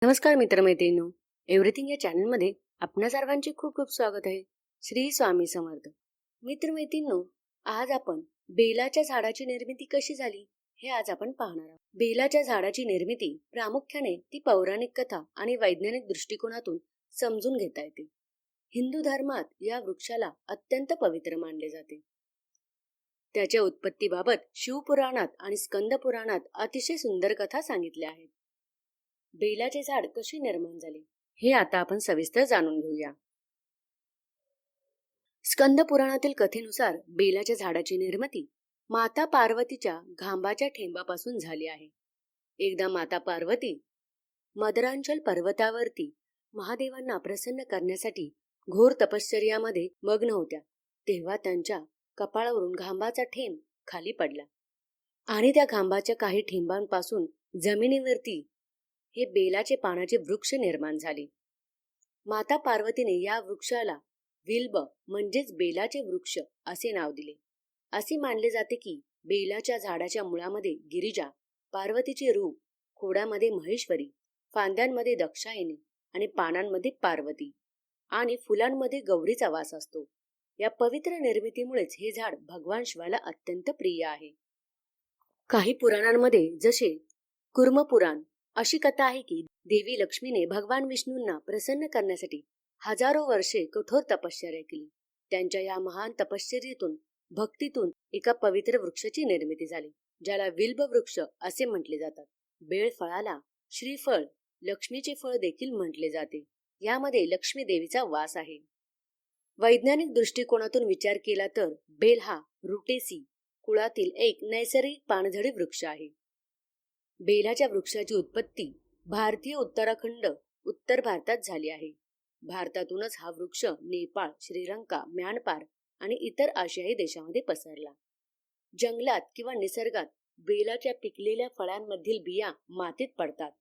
नमस्कार मित्रमैत्रिणींनो, एव्हरीथिंग या चॅनलमध्ये आपणा सर्वांचे खूप खूप स्वागत आहे. श्री स्वामी समर्थ. मित्रमैत्रिणींनो, आज आपण बेलाच्या झाडाची निर्मिती कशी झाली हे आज आपण पाहणार आहोत. बेलाच्या झाडाची निर्मिती प्रामुख्याने ती पौराणिक कथा आणि वैज्ञानिक दृष्टिकोनातून समजून घेता येते. हिंदू धर्मात या वृक्षाला अत्यंत पवित्र मानले जाते. त्याच्या उत्पत्तीबाबत शिवपुराणात आणि स्कंद पुराणात अतिशय सुंदर कथा सांगितल्या आहेत. बेलाचे झाड कसे निर्माण झाले हे आता आपण सविस्तर जाणून घेऊया. स्कंद पुराणातील कथेनुसार बेलाच्या झाडाची निर्मिती माता पार्वतीच्या घांबाच्या ठेंबापासून झाली आहे. एकदा माता पार्वती मदरांचल पर्वतावरती महादेवांना प्रसन्न करण्यासाठी घोर तपश्चर्यामध्ये मग्न होत्या, तेव्हा त्यांच्या कपाळावरून घांबाचा ठेंब खाली पडला आणि त्या घांबाच्या काही ठेंबांपासून जमिनीवरती हे बेलाचे पानाचे वृक्ष निर्माण झाले. माता पार्वतीने या वृक्षाला विल्ब म्हणजेच बेलाचे वृक्ष असे नाव दिले. असे मानले जाते की बेलाच्या झाडाच्या मुळामध्ये गिरिजा, पार्वतीचे रूप, खोडामध्ये महेश्वरी, फांद्यांमध्ये दक्षायनी आणि पानांमध्ये पार्वती आणि फुलांमध्ये गौरीचा वास असतो. या पवित्र निर्मितीमुळेच हे झाड भगवान शिवाला अत्यंत प्रिय आहे. काही पुराणांमध्ये जसे कुर्म पुराण अशी कथा आहे की देवी लक्ष्मीने भगवान विष्णूंना प्रसन्न करण्यासाठी हजारो वर्षे कठोर तपश्चर्या केली. त्यांच्या या महान तपश्चर्येतून भक्तीतून एका पवित्र वृक्षाची निर्मिती झाली, ज्याला विल्ब वृक्ष असे म्हटले जातात. बेल फळाला श्रीफळ, लक्ष्मीचे फळ देखील म्हटले जाते. यामध्ये लक्ष्मी देवीचा वास आहे. वैज्ञानिक दृष्टिकोनातून विचार केला तर बेल हा रुटेसी कुळातील एक नैसर्गिक पानझडी वृक्ष आहे. बेलाच्या वृक्षाची उत्पत्ती भारतीय उत्तराखंड, उत्तर भारतात झाली आहे. भारतातूनच हा वृक्ष नेपाळ, श्रीलंका, म्यानमार आणि इतर आशियाई देशांमध्ये पसरला. जंगलात किंवा निसर्गात बेलाच्या पिकलेल्या फळांमधील बिया मातीत पडतात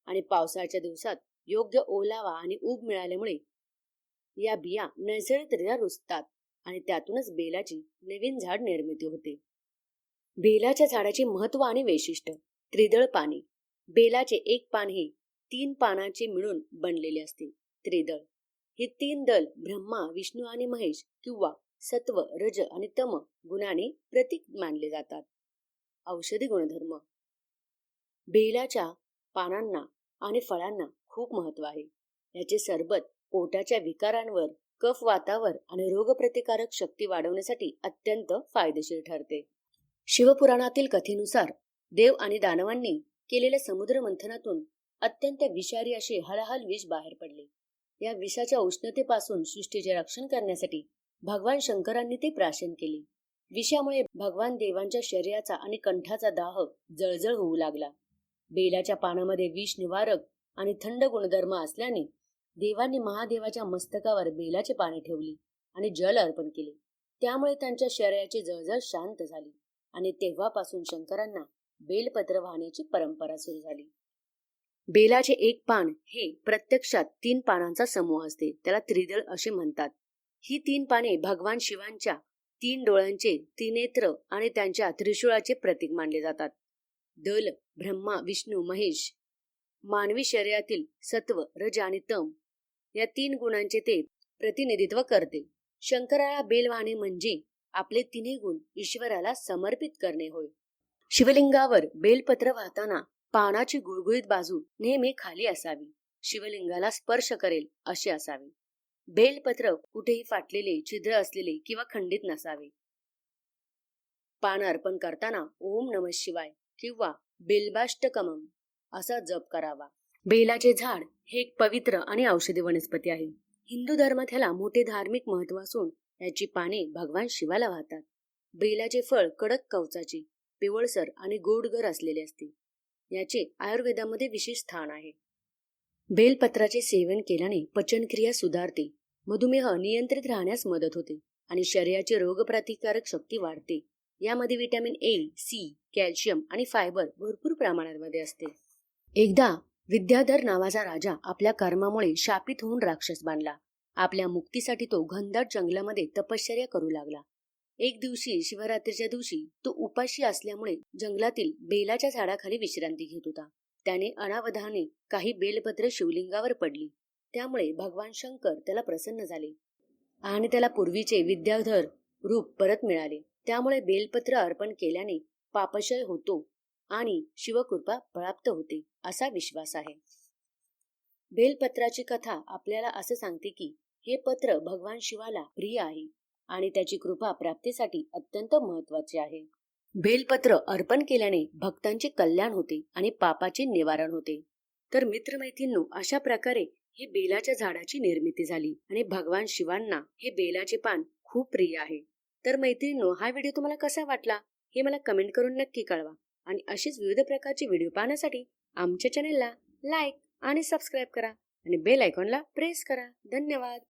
आणि पावसाळ्याच्या दिवसात योग्य ओलावा आणि ऊब मिळाल्यामुळे या बिया नैसर्गिकरित्या रुजतात आणि त्यातूनच बेलाची नवीन झाड निर्मिती होते. बेलाच्या झाडाचे महत्व आणि वैशिष्ट्य. त्रिदळ पाने. बेलाचे एक पान हे 3 पानांचे मिळून बनलेले असते. त्रिदळ हे 3 दल ब्रह्मा, विष्णू आणि महेश किंवा सत्व, रज आणि तम गुणाने प्रतीक मानले जातात. औषधी गुणधर्म. बेलाच्या पानांना आणि फळांना खूप महत्व आहे. याचे सरबत पोटाच्या विकारांवर, कफ वातावर आणि रोगप्रतिकारक शक्ती वाढवण्यासाठी अत्यंत फायदेशीर ठरते. शिवपुराणातील कथेनुसार देव आणि दानवांनी केलेल्या समुद्र मंथनातून अत्यंत विषारी असे हळहळ विष बाहेर पडले. या विषाच्या उष्णतेपासून सृष्टीचे रक्षण करण्यासाठी भगवान शंकरांनी ते प्राशन केले. विषामुळे भगवान देवांच्या शरीराचा आणि कंठाचा दाह, जळजळ होऊ लागला. बेलाच्या पानामध्ये विष निवारक आणि थंड गुणधर्म असल्याने देवांनी महादेवाच्या मस्तकावर बेलाची पाने ठेवली आणि जल अर्पण केले. त्यामुळे त्यांच्या शरीराची जळजळ शांत झाली आणि तेव्हापासून शंकरांना बेलपत्र वाहण्याची परंपरा सुरू झाली. बेलाचे एक पान हे प्रत्यक्षात 3 पानांचा समूह असते. त्याला त्रिदळ असे म्हणतात. ही 3 पाने भगवान शिवांच्या 3 डोळ्यांचे, त्रिनेत्र आणि त्यांच्या त्रिशूळाचे प्रतीक मानले जातात. दल ब्रह्मा, विष्णू, महेश, मानवी शरीरातील सत्व, रज आणि तम या 3 गुणांचे ते प्रतिनिधित्व करते. शंकराला बेल वाहणे म्हणजे आपले 3 गुण ईश्वराला समर्पित करणे होय. शिवलिंगावर बेलपत्र वाहताना पानाची गुळगुळीत बाजू नेहमी खाली असावी. शिवलिंगाला स्पर्श करेल अशी असावी. बेलपत्र कुठेही फाटलेले, छिद्र असलेले किंवा खंडित नसावे. पान अर्पण करताना ओम नमः शिवाय किंवा बिल्बाष्टकमम असा जप करावा. बेलाचे झाड हे एक पवित्र आणि औषधी वनस्पती आहे. हिंदू धर्मात ह्याला मोठे धार्मिक महत्व असून याची पाने भगवान शिवाला वाहतात. बेलाचे फळ कडक कवचाचे, पिवळसर आणि गोडगर असलेले असते. याचे आयुर्वेदामध्ये विशेष स्थान आहे. बेलपत्राचे सेवन केल्याने पचनक्रिया सुधारते, मधुमेह नियंत्रित राहण्यास मदत होते आणि शरीराची रोगप्रतिकारक शक्ती वाढते. यामध्ये विटॅमिन ए, सी, कॅल्शियम आणि फायबर भरपूर प्रमाणामध्ये असते. एकदा विद्याधर नावाचा राजा आपल्या कर्मामुळे शापित होऊन राक्षस बनला. आपल्या मुक्तीसाठी तो घनदाट जंगलामध्ये तपश्चर्या करू लागला. एक दिवशी शिवरात्रीच्या दिवशी तो उपाशी असल्यामुळे जंगलातील बेलाच्या झाडाखाली विश्रांती घेत होता. त्याने अनावधाने काही बेलपत्रे शिवलिंगावर पडली. त्यामुळे भगवान शंकर त्याला प्रसन्न झाले आणि त्याला पूर्वीचे विद्याधर रूप परत मिळाले. त्यामुळे बेलपत्र अर्पण केल्याने पापक्षय होतो आणि शिवकृपा प्राप्त होते असा विश्वास आहे. बेलपत्राची कथा आपल्याला असं सांगते की हे पत्र भगवान शिवाला प्रिय आहे आणि त्याची कृपा प्राप्तीसाठी अत्यंत महत्वाचे आहे. बेलपत्र अर्पण केल्याने भक्तांचे कल्याण होते आणि पापाचे निवारण होते. तर मित्रमैत्रिणींनो, अशा प्रकारे हे बेलाच्या झाडाची निर्मिती झाली आणि भगवान शिवांना हे बेलाचे पान खूप प्रिय आहे. तर मैत्रिणींनो, हा व्हिडिओ तुम्हाला कसा वाटला हे मला कमेंट करून नक्की कळवा आणि असेच विविध प्रकारचे व्हिडिओ पाहण्यासाठी आमच्या चॅनेलला लाईक आणि सबस्क्राईब करा आणि बेल आयकॉनला प्रेस करा. धन्यवाद.